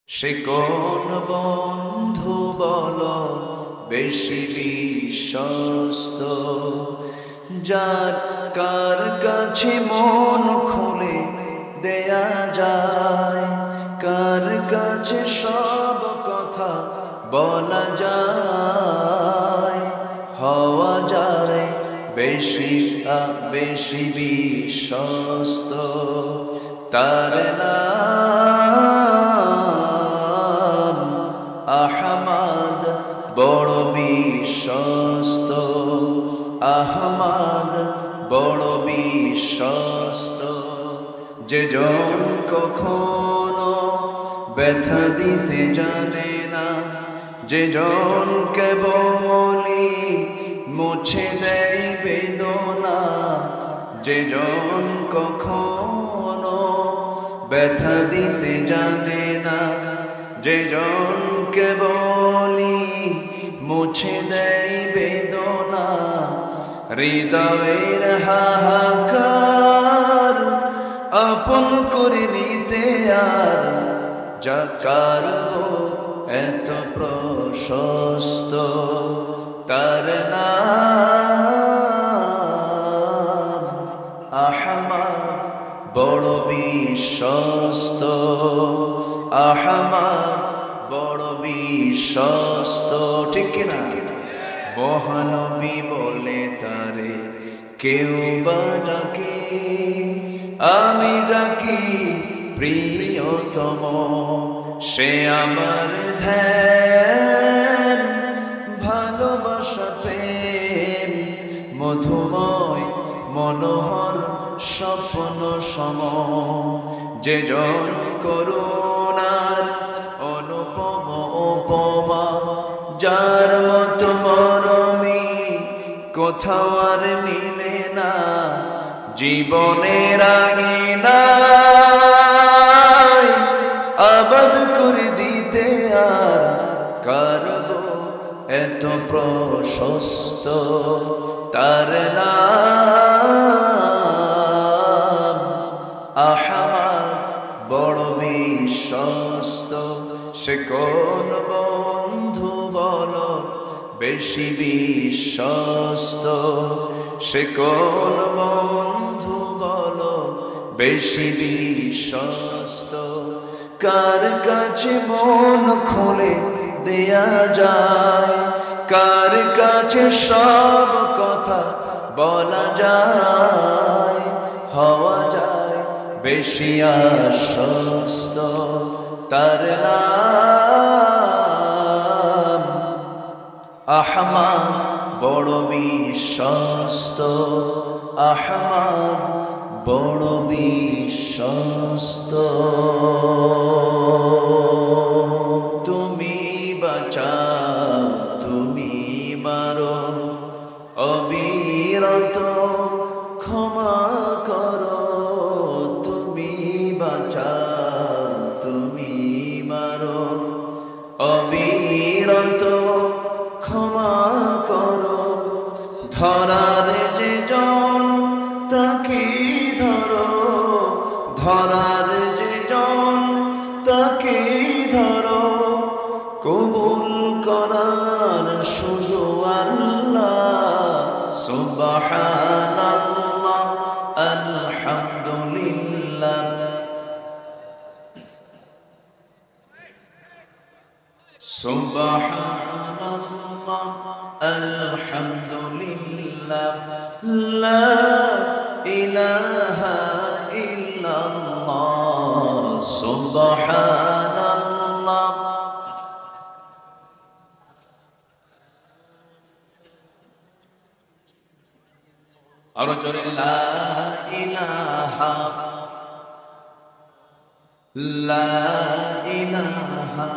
সে কোন বন্ধু বলো বেশি বিশ্বস্ত, যার কার কাছে মন খুলে দেয়া যায়, কার কাছে সব কথা বলা যায়, হওয়া যায় বেশি বেশি বিশ্বস্ত। তার নাম আহমদ, বড় বিশ্বস্ত। আহমদ বড় বিশ্বস্ত। যে জন কখনো ব্যথা দিতে জানে না, যে জন কেবলি মুছে দেয় বেদনা, যে জন কখনো ব্যথা দিতে জানে না, যে জন কেবলি মুছে দেয় বেদনা, হৃদয়ের হাহাকার আপন করে নিতে আর যাকার এত প্রশস্ত। তার নাম আহমদ, বড় বিশ্বস্ত। আহমদ বড় বিশ্বস্ত, ঠিক কিনা? মহানবী বলে তারে কেউ বা ডাকে, আমি ডাকি প্রিয়তম। সে আমার ধ্যান, ভালোবাসা, প্রেম, মধুময় মনোহর স্বপ্ন সম। যে জন করুণার অনুপম উপমা, যার মতো মরমি কোথাও আর মিলে না। জীবনের আঙিনায় আবাদ করে দিতে আর কারব এত প্রশস্ত। তার নাম আহমদ, বড় বিশ্বস্ত। সে কোন বন্ধু বলো বেশি বিশ্বস্ত, সে কোন বন্ধু বলো বেশি বিশ্বস্ত। কার কাছে মন খুলে দেয়া যায়, কার কাছে সব কথা বলা যায়, হওয়া যায় বেশি আশ্বস্ত। তার নাম আহমদ, বড় বিশ্বস্ত। আহমদ বড় বিশ্বস্ত। তুমি বাঁচাও, তুমি মারো, অবিরত ক্ষমা করো। তুমি বাঁচাও, তুমি মারো, অবিরত ক্ষমা করো। ধরার যে জন তাকে ধরো, ধরার যে জন তাকে ধরো। কবুল করার শুধু আল্লাহ, সুবহানাল্লাহ, আলহামদুলিল্লাহ। সুবহানাল্লাহ, আলহামদুলিল্লাহ, লা ইলাহা ইল্লাল্লাহ, সুবহানাল্লাহ। আরো জোরে লা ইলাহা, লা ইলাহা